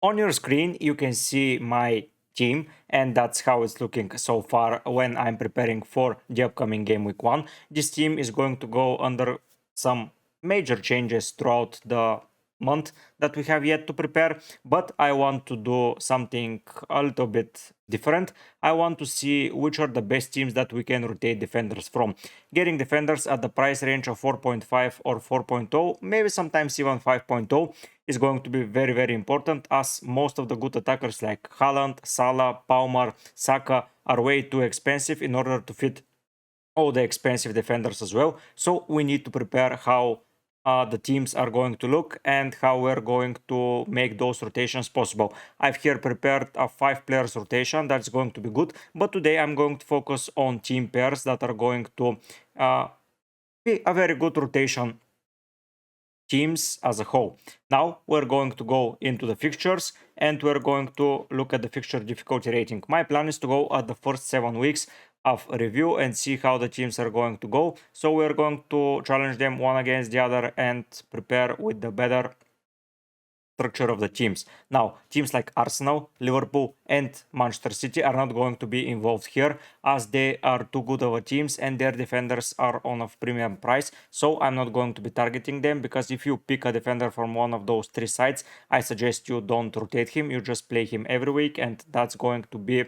On your screen, you can see my team, and that's how it's looking so far when I'm preparing for the upcoming game week 1. This team is going to go under some major changes throughout the month that we have yet to prepare, but I want to do something a little bit different. I want to see which are the best teams that we can rotate defenders from. Getting defenders at the price range of 4.5 or 4.0, maybe sometimes even 5.0, is going to be very, very important, as most of the good attackers like Haaland, Salah, Palmer, Saka are way too expensive in order to fit all the expensive defenders as well. So we need to prepare how the teams are going to look and how we're going to make those rotations possible. I've here prepared a 5 players rotation that's going to be good, but today I'm going to focus on team pairs that are going to be a very good rotation teams as a whole. Now we're going to go into the fixtures and we're going to look at the fixture difficulty rating. My plan is to go at the first 7 weeks of review and see how the teams are going to go. So we're going to challenge them one against the other and prepare with the better structure of the teams. Now, teams like Arsenal, Liverpool, and Manchester City are not going to be involved here, as they are too good of a teams and their defenders are on a premium price. So I'm not going to be targeting them, because if you pick a defender from one of those 3 sides, I suggest you don't rotate him. You just play him every week, and that's going to be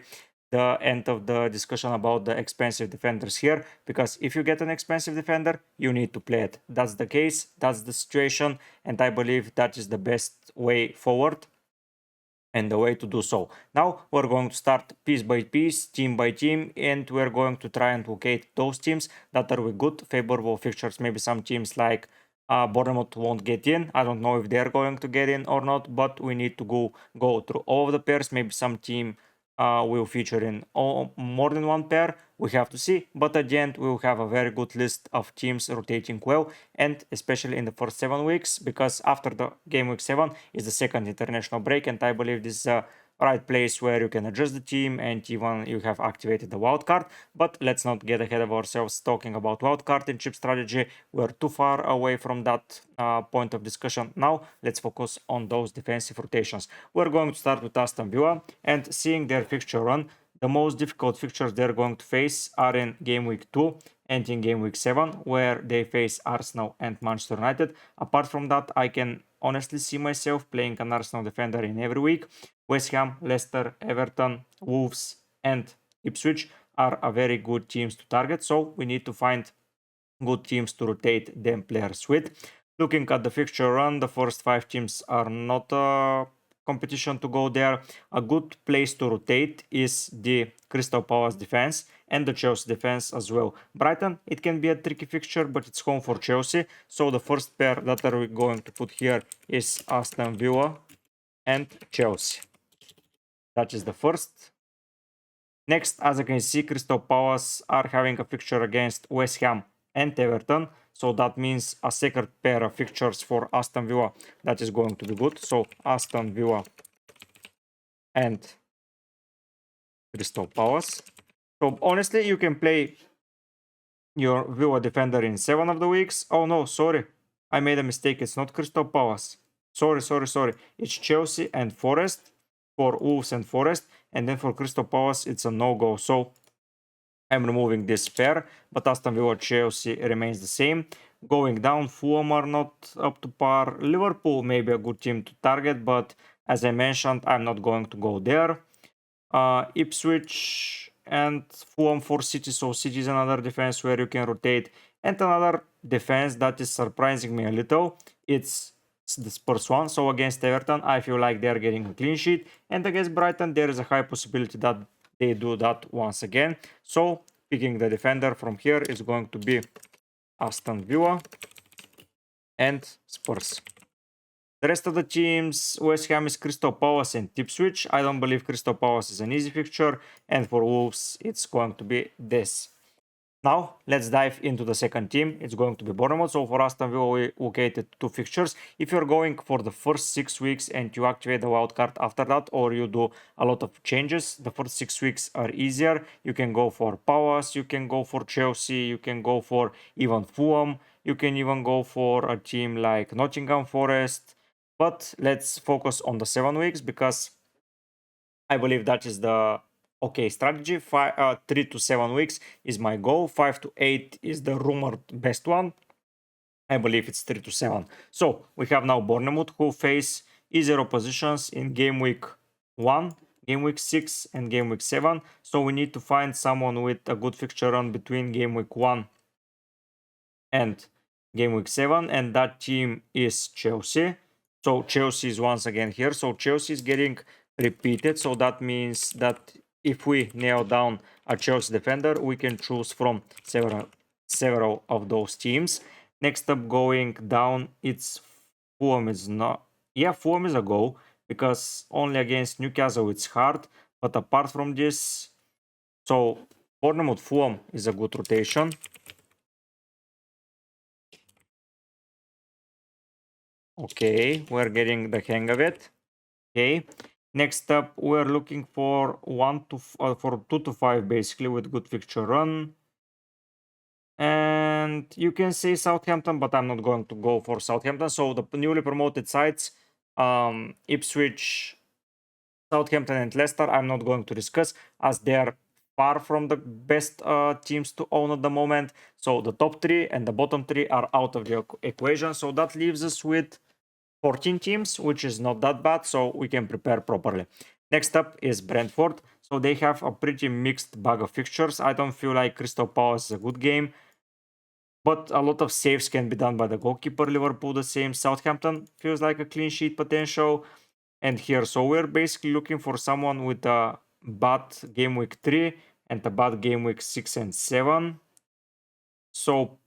the end of the discussion about the expensive defenders here, because if you get an expensive defender, you need to play it. That's the case, that's the situation, and I believe that is the best way forward and the way to do so. Now we're going to start piece by piece, team by team, and we're going to try and locate those teams that are with good, favorable fixtures. Maybe some teams like Bournemouth won't get in. I don't know if they're going to get in or not, but we need to go through all of the pairs. Maybe some team will feature in more than one pair. We have to see, but at the end we will have a very good list of teams rotating well, and especially in the first 7 weeks, because after the game week 7 is the second international break, and I believe this is a right place where you can adjust the team and even you have activated the wildcard. But let's not get ahead of ourselves talking about wildcard and chip strategy. We're too far away from that point of discussion now. Let's focus on those defensive rotations. We're going to start with Aston Villa, and seeing their fixture run, the most difficult fixtures they're going to face are in game week 2 and in game week 7, where they face Arsenal and Manchester United. Apart from that, I can honestly see myself playing an Arsenal defender in every week. West Ham, Leicester, Everton, Wolves, and Ipswich are a very good teams to target, so we need to find good teams to rotate them players with. Looking at the fixture run, the first 5 teams are not a competition to go there. A good place to rotate is the Crystal Palace defense and the Chelsea defense as well. Brighton, it can be a tricky fixture, but it's home for Chelsea. So the first pair that are we going to put here is Aston Villa and Chelsea. That is the first. Next, as you can see, Crystal Palace are having a fixture against West Ham and Everton. So that means a second pair of fixtures for Aston Villa that is going to be good. So Aston Villa and Crystal Palace. So honestly, you can play your Villa defender in 7 of the weeks. Oh no, sorry. I made a mistake. It's not Crystal Palace. Sorry. It's Chelsea and Forest for Wolves and Forest. And then for Crystal Palace, it's a no-go. So I'm removing this pair, but Aston Villa Chelsea remains the same. Going down, Fulham are not up to par. Liverpool may be a good team to target, but as I mentioned, I'm not going to go there. Ipswich and Fulham for City, so City is another defense where you can rotate. And another defense that is surprising me a little, it's the Spurs one. So against Everton, I feel like they're getting a clean sheet, and against Brighton, there is a high possibility that they do that once again. So picking the defender from here is going to be Aston Villa and Spurs. The rest of the teams, West Ham is Crystal Palace and Ipswich. I don't believe Crystal Palace is an easy fixture, and for Wolves, it's going to be this. Now, let's dive into the second team. It's going to be Bournemouth. So for Aston Villa, we located 2 fixtures. If you're going for the first 6 weeks and you activate the wildcard after that, or you do a lot of changes, the first 6 weeks are easier. You can go for Palace, you can go for Chelsea, you can go for even Fulham, you can even go for a team like Nottingham Forest, But let's focus on the 7 weeks because I believe that is the okay strategy. 3 to 7 weeks is my goal. 5 to 8 is the rumored best one. I believe it's 3 to 7. So we have now Bournemouth who face easier oppositions in game week 1, game week 6 and game week 7. So we need to find someone with a good fixture run between game week 1 and game week 7, and that team is Chelsea. So Chelsea is once again here. So Chelsea is getting repeated. So that means that if we nail down a Chelsea defender, we can choose from several of those teams. Next up, going down, it's Fulham is not. Yeah, Fulham is a go because only against Newcastle it's hard. But apart from this, so Bournemouth Fulham is a good rotation. Okay, we're getting the hang of it. Okay. Next up, we're looking for 2 to 5 basically with good fixture run. And you can say Southampton, but I'm not going to go for Southampton. So the newly promoted sides, Ipswich, Southampton, and Leicester, I'm not going to discuss as they're far from the best teams to own at the moment. So the top 3 and the bottom 3 are out of the equation. So that leaves us with 14 teams, which is not that bad, so we can prepare properly. Next up is Brentford. So they have a pretty mixed bag of fixtures. I don't feel like Crystal Palace is a good game, but a lot of saves can be done by the goalkeeper. Liverpool the same. Southampton feels like a clean sheet potential. And here, so we're basically looking for someone with a bad game week 3 and a bad game week 6 and 7. So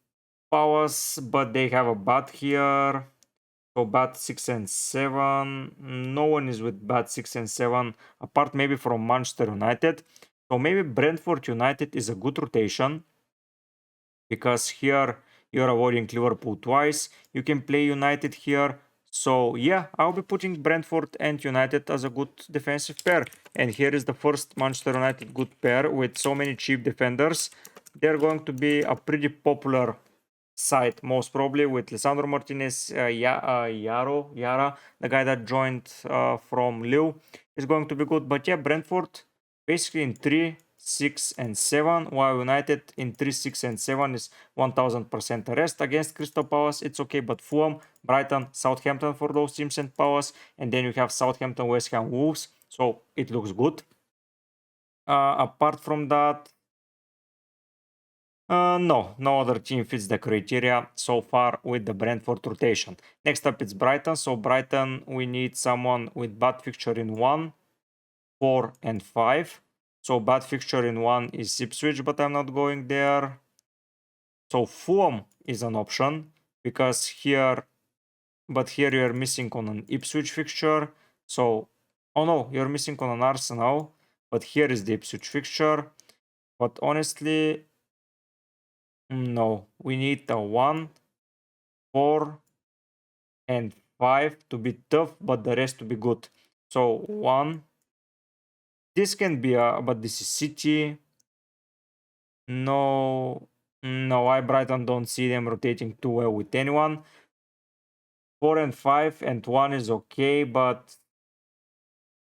Palace, but they have a bad here. So bad 6 and 7. No one is with bad 6 and 7, apart maybe from Manchester United. So maybe Brentford United is a good rotation, because here you're avoiding Liverpool twice. You can play United here. So yeah, I'll be putting Brentford and United as a good defensive pair. And here is the first Manchester United good pair with so many cheap defenders. They're going to be a pretty popular side, most probably, with Lisandro Martinez, Yara, the guy that joined from Lille, is going to be good. But yeah, Brentford basically in 3, 6, and 7, while United in 3, 6, and 7 is 1000% rest. Against Crystal Palace, it's okay, but Fulham, Brighton, Southampton for those teams and Palace, and then you have Southampton, West Ham, Wolves, so it looks good. Apart from that, no other team fits the criteria so far with the Brentford rotation. Next up, it's Brighton. So Brighton, we need someone with bad fixture in 1, 4, and 5. So bad fixture in 1 is Ipswich, but I'm not going there. So Fulham is an option because here you're missing on an Ipswich fixture. So, oh no, you're missing on an Arsenal, but here is the Ipswich fixture. But honestly, no, we need a 1, 4, and 5 to be tough, but the rest to be good. So 1. This can be but this is City. No, I Brighton don't see them rotating too well with anyone. 4 and 5 and 1 is okay, but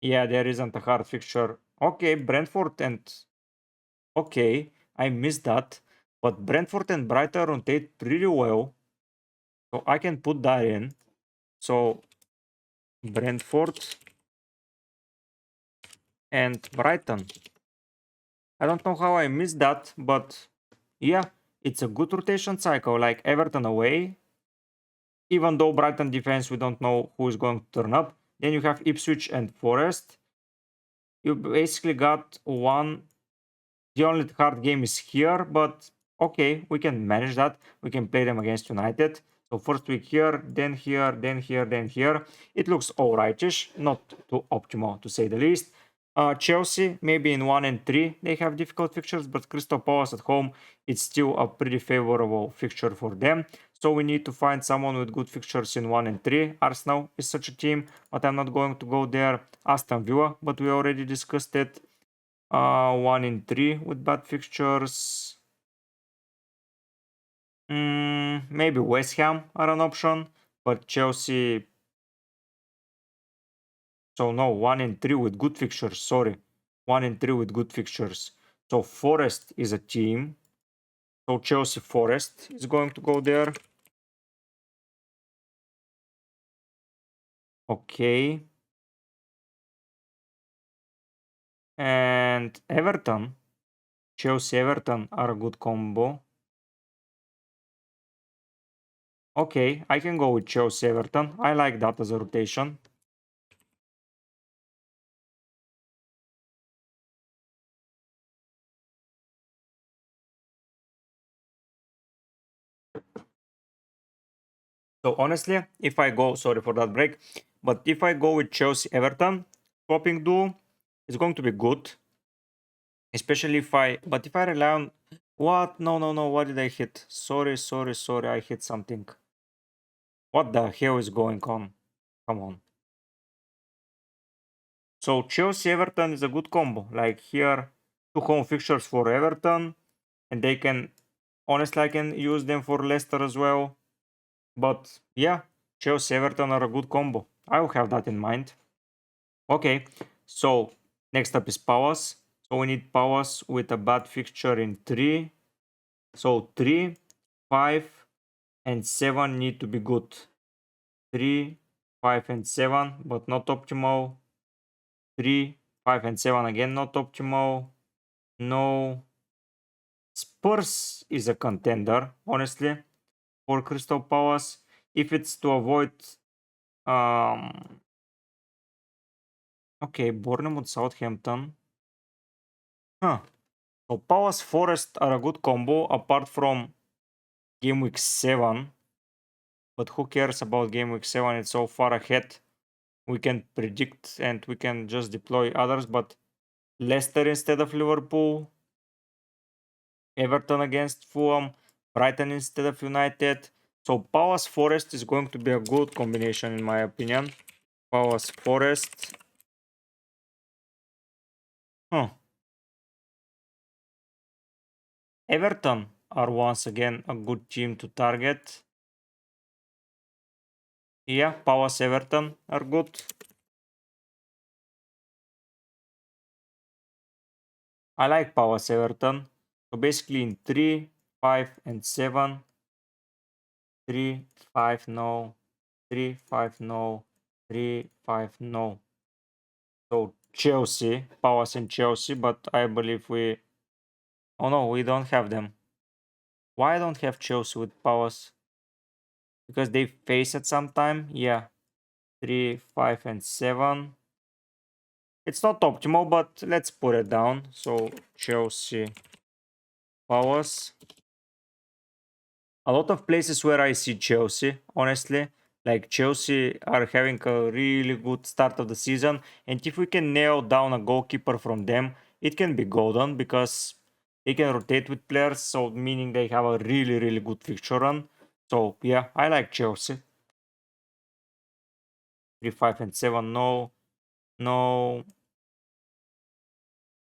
yeah, there isn't a hard fixture. Okay, Brentford and okay, I missed that. But Brentford and Brighton rotate pretty well. So I can put that in. So Brentford and Brighton. I don't know how I missed that, but yeah, it's a good rotation cycle, like Everton away. Even though Brighton defense, we don't know who is going to turn up. Then you have Ipswich and Forest. You basically got one. The only hard game is here, but okay, we can manage that. We can play them against United. So first week here, then here, then here, then here. It looks alrightish, not too optimal to say the least. Chelsea, maybe in 1 and 3, they have difficult fixtures, but Crystal Palace at home, it's still a pretty favorable fixture for them. So we need to find someone with good fixtures in 1 and 3. Arsenal is such a team, but I'm not going to go there. Aston Villa, but we already discussed it. 1 in 3 with bad fixtures. Maybe West Ham are an option, but Chelsea So no, 1 and 3 with good fixtures, sorry. 1 and 3 with good fixtures. So Forest is a team. So Chelsea Forest is going to go there. Okay. And Everton. Chelsea Everton are a good combo. Okay, I can go with Chelsea Everton. I like that as a rotation. So honestly, if I go, sorry for that break, but if I go with Chelsea Everton, swapping duo is going to be good. Especially but if I rely on, what? No, no, no, what did I hit? Sorry, sorry, sorry, I hit something. What the hell is going on? Come on. So Chelsea Everton is a good combo. Like here, 2 home fixtures for Everton, and they can, honestly, I can use them for Leicester as well. But yeah, Chelsea Everton are a good combo. I will have that in mind. Okay, so next up is Palace. So we need Palace with a bad fixture in 3. So 3, 5, and 7 need to be good. 3, 5, and 7, but not optimal. 3, 5, and 7 again, not optimal. No. Spurs is a contender, honestly, for Crystal Palace. If it's to avoid okay, Bournemouth, Southampton. Huh. So Palace Forest are a good combo apart from game week 7. But who cares about game week 7? It's so far ahead. We can predict and we can just deploy others. But Leicester instead of Liverpool. Everton against Fulham. Brighton instead of United. So Palace Forest is going to be a good combination in my opinion. Palace Forest. Huh. Everton are once again a good team to target. Yeah, Palace Everton are good. I like Palace Everton. So basically in 3, 5, and 7. 3, 5, no. 3, 5, no. 3, 5, no. So Chelsea, Palace and Chelsea, but I believe we... Oh no, we don't have them. Why I don't have Chelsea with Palace? Because they face at some time? Yeah. 3, 5, and 7. It's not optimal, but let's put it down. So Chelsea, Palace. A lot of places where I see Chelsea, honestly. Like Chelsea are having a really good start of the season. And if we can nail down a goalkeeper from them, it can be golden because they can rotate with players. So meaning they have a really, really good fixture run. So yeah, I like Chelsea. 3, 5, and 7. No, no,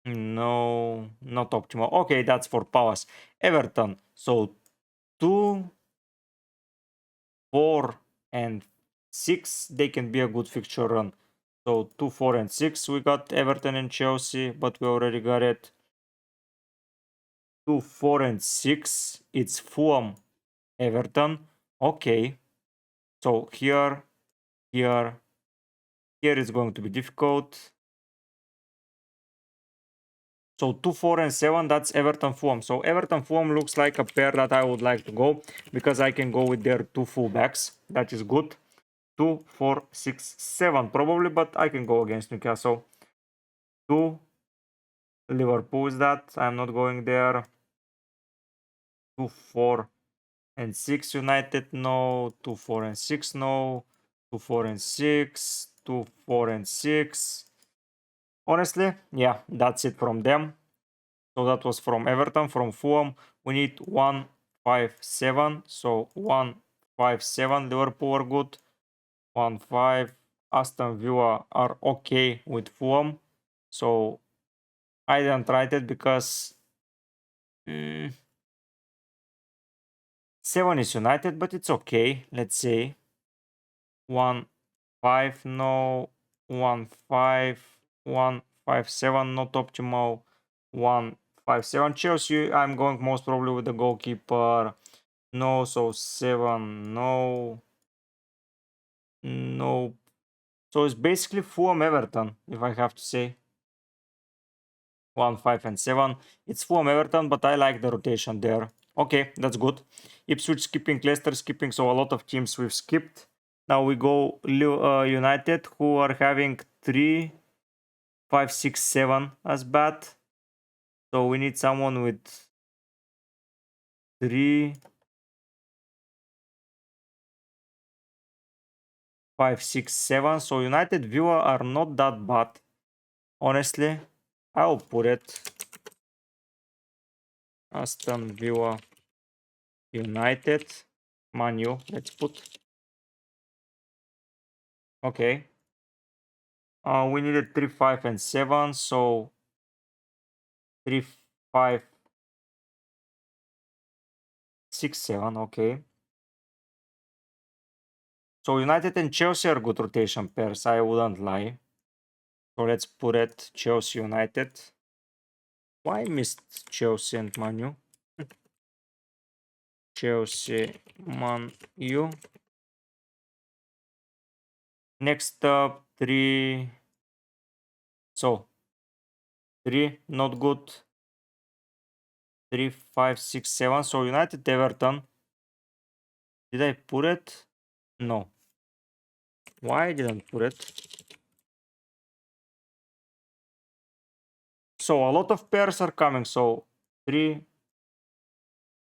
no, not optimal. Okay, that's for Palace. Everton. So 2, 4, and 6, they can be a good fixture run. So 2, 4, and 6, we got Everton and Chelsea, but we already got it. 2, 4, and 6, it's Fulham, Everton. Okay, so here is going to be difficult. So 2, 4, and 7, that's Everton Fulham. So Everton Fulham looks like a pair that I would like to go because I can go with their 2 fullbacks. That is good. 2, 4, 6, 7 probably, but I can go against Newcastle. 2, Liverpool is that. I'm not going there. 2, 4, and 6 United, no. 2, 4, and 6, no. 2, 4, and 6. 2, 4, and 6. Honestly, yeah, that's it from them. So that was from Everton, from Fulham. We need 1, 5, 7. So 1, 5, 7. Liverpool are good. 1, 5. Aston Villa are okay with Fulham. So I didn't write it because 7 is United, but it's okay. Let's say 1, 5, no. 1-5, 1-5-7, not optimal. 1-5-7. Chelsea, I'm going most probably with the goalkeeper. No, so 7, no. No. So it's basically Fulham Everton, if I have to say. 1, 5, and 7. It's Fulham Everton, but I like the rotation there. Okay, that's good. Ipswich skipping, Leicester skipping, so a lot of teams we've skipped. Now we go United, who are having 3, 5, 6, 7 as bad. So we need someone with 3, 5, 6, 7. So United Villa are not that bad. Honestly, I'll put it. Aston Villa United. Manu, let's put. Okay. We needed 3, 5, and 7. So 3, 5, 6, 7. Okay. So United and Chelsea are good rotation pairs. I wouldn't lie. So let's put it Chelsea United. Why missed Chelsea and Manu? Chelsea, Man U. Next up, 3. So 3, not good. 3, 5, 6, 7. So United Everton. Did I put it? No. Why I didn't put it? So a lot of pairs are coming. So 3.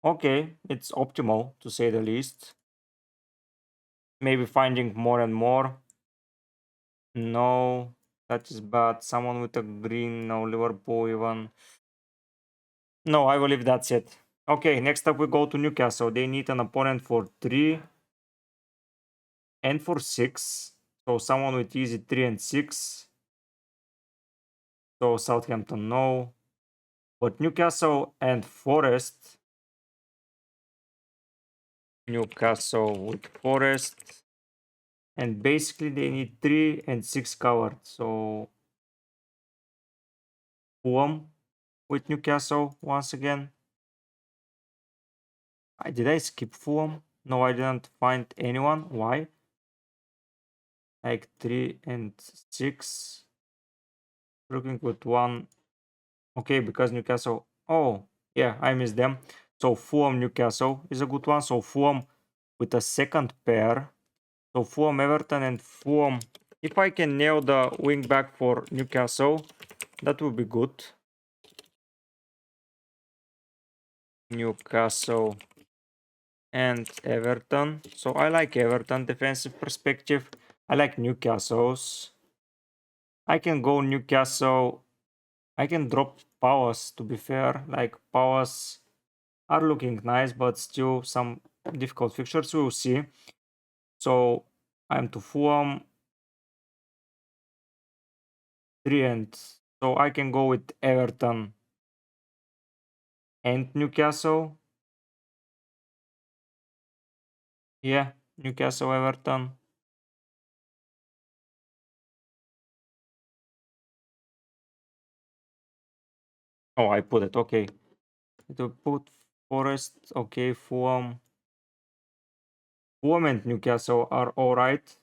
Okay, it's optimal to say the least. Maybe finding more and more. No, that is bad. Someone with a green. No, Liverpool even. No, I believe that's it. Okay, next up we go to Newcastle. They need an opponent for 3 and for 6. So someone with easy 3 and 6. So Southampton, no. But Newcastle and Forest. Newcastle with Forest. And basically they need 3 and 6 covered. So Fulham with Newcastle once again. Did I skip Fulham? No, I didn't find anyone. Why? Like 3 and 6. Looking with 1. Okay, because Newcastle. Oh, yeah, I missed them. So Fulham Newcastle is a good one. So Fulham with a second pair. So Fulham Everton and Fulham. If I can nail the wing back for Newcastle, that would be good. Newcastle and Everton. So I like Everton defensive perspective. I like Newcastle's. I can go Newcastle. I can drop Powers, to be fair. Like Powers are looking nice, but still some difficult fixtures. We will see. So I'm to Fulham 3 and so I can go with Everton and Newcastle. Yeah, Newcastle Everton. Oh, I put it. Okay. To put Forest. Okay, Fulham. Fulham and Newcastle are alright.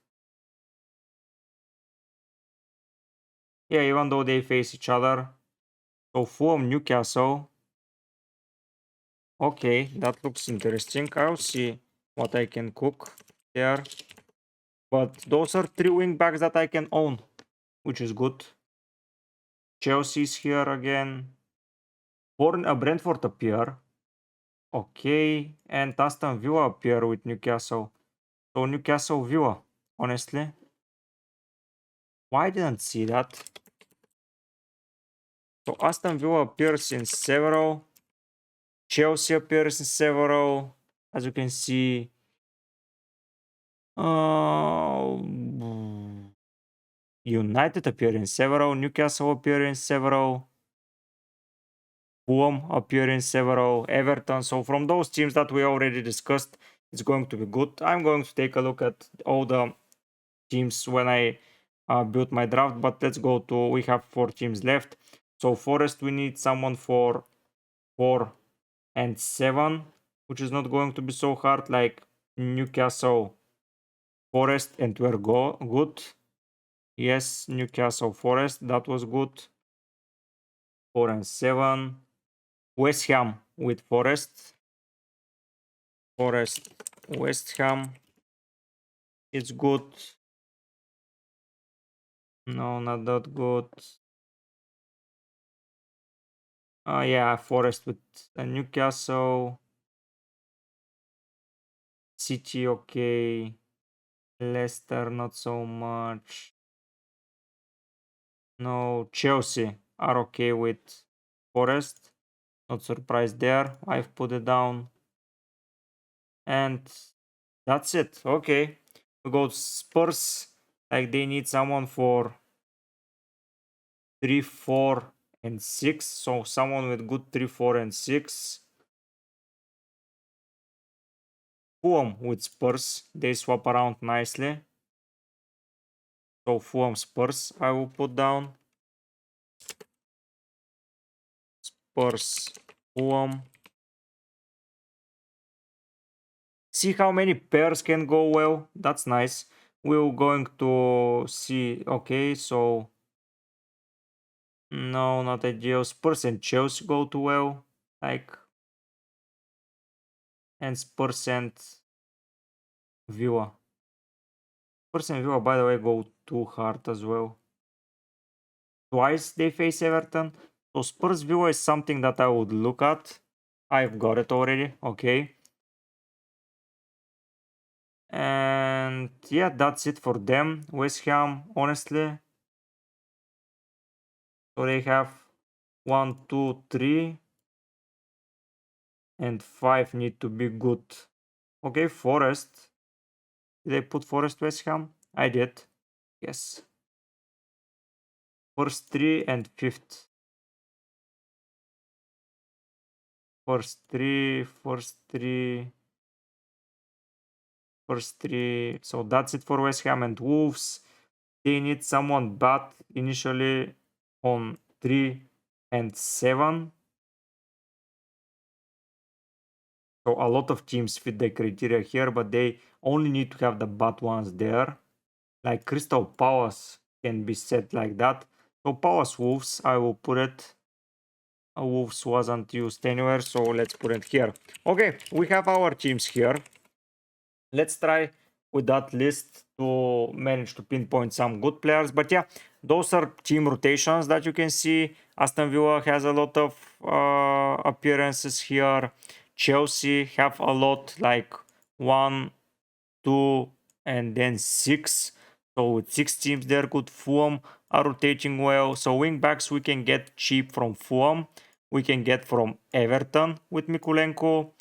Yeah, even though they face each other. So Fulham Newcastle. Okay, that looks interesting. I'll see what I can cook there. But those are 3 wing backs that I can own, which is good. Chelsea's here again. Brentford appear. Okay, and Aston Villa appear with Newcastle. So Newcastle Villa, honestly. Why didn't see that? So Aston Villa appears in several. Chelsea appears in several. As you can see. United appear in several. Newcastle appear in several. Fulham appear in several. Everton. So from those teams that we already discussed, it's going to be good. I'm going to take a look at all the teams when I build my draft, but let's go to, we have 4 teams left. So Forest, we need someone for 4 and 7, which is not going to be so hard, like Newcastle, Forest, and we're good. Yes, Newcastle, Forest, that was good. 4 and 7. West Ham with Forest. Forest, West Ham. It's good. No, not that good. Yeah, Forest with Newcastle. City, okay. Leicester, not so much. No, Chelsea are okay with Forest. Not surprised there. I've put it down. And that's it. Okay. We go to Spurs. Like they need someone for 3, 4, and 6. So someone with good 3, 4, and 6. Fulham with Spurs. They swap around nicely. So Fulham Spurs I will put down. Spurs Fulham. See how many pairs can go well. That's nice. We're going to see. Okay, so no, not ideal. Spurs and Chelsea go too well. Like, and Spurs and Villa. Spurs and Villa, by the way, go too hard as well. Twice they face Everton. So Spurs Villa is something that I would look at. I've got it already. Okay. And yeah, that's it for them. West Ham, honestly. So they have 1, 2, 3, and 5 need to be good. Okay, Forest. Did I put Forest West Ham? I did. Yes. First 3 and 5th. First 3, first 3, first 3. So that's it for West Ham and Wolves. They need someone bad initially on 3 and 7. So a lot of teams fit the criteria here, but they only need to have the bad ones there. Like Crystal Palace can be set like that. So Palace Wolves, I will put it. Wolves wasn't used anywhere, so let's put it here. Okay, we have our teams here. Let's try with that list to manage to pinpoint some good players. But yeah, those are team rotations that you can see. Aston Villa has a lot of appearances here. Chelsea have a lot, like 1, 2, and then 6. So with 6 teams, they're good. Fulham are rotating well. So wing backs we can get cheap from Fulham. We can get from Everton with Mikulenko.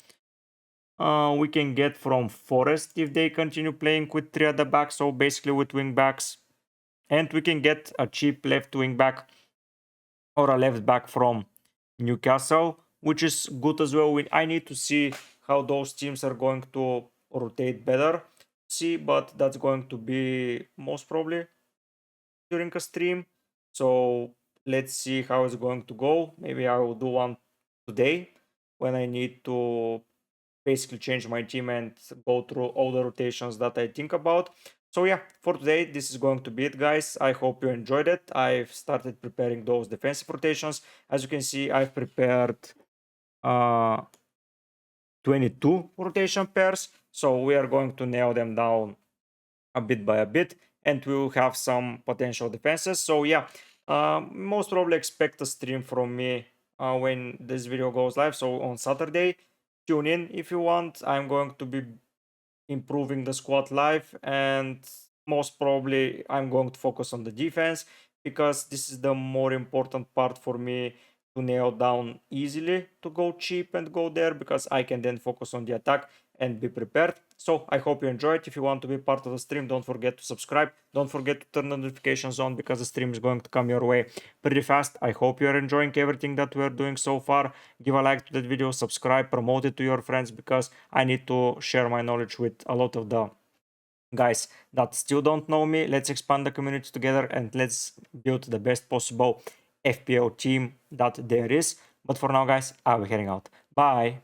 We can get from Forest if they continue playing with 3 at the back. So basically with wing backs. And we can get a cheap left wing back or a left back from Newcastle, which is good as well. I need to see how those teams are going to rotate better. See, but that's going to be most probably during a stream. So let's see how it's going to go. Maybe I will do one today when I need to basically change my team and go through all the rotations that I think about. So yeah, for today, this is going to be it, guys. I hope you enjoyed it. I've started preparing those defensive rotations. As you can see, I've prepared 22 rotation pairs. So we are going to nail them down a bit by a bit, and we'll have some potential defenses. So yeah, most probably expect a stream from me when this video goes live. So on Saturday, tune in if you want. I'm going to be improving the squad live, and most probably I'm going to focus on the defense because this is the more important part for me to nail down easily, to go cheap and go there, because I can then focus on the attack and be prepared. So I hope you enjoyed. If you want to be part of the stream, don't forget to subscribe. Don't forget to turn the notifications on because the stream is going to come your way pretty fast. I hope you're enjoying everything that we're doing so far. Give a like to that video, subscribe, promote it to your friends because I need to share my knowledge with a lot of the guys that still don't know me, let's expand the community together and let's build the best possible FPL team that there is. But for now, guys, I'll be heading out. Bye.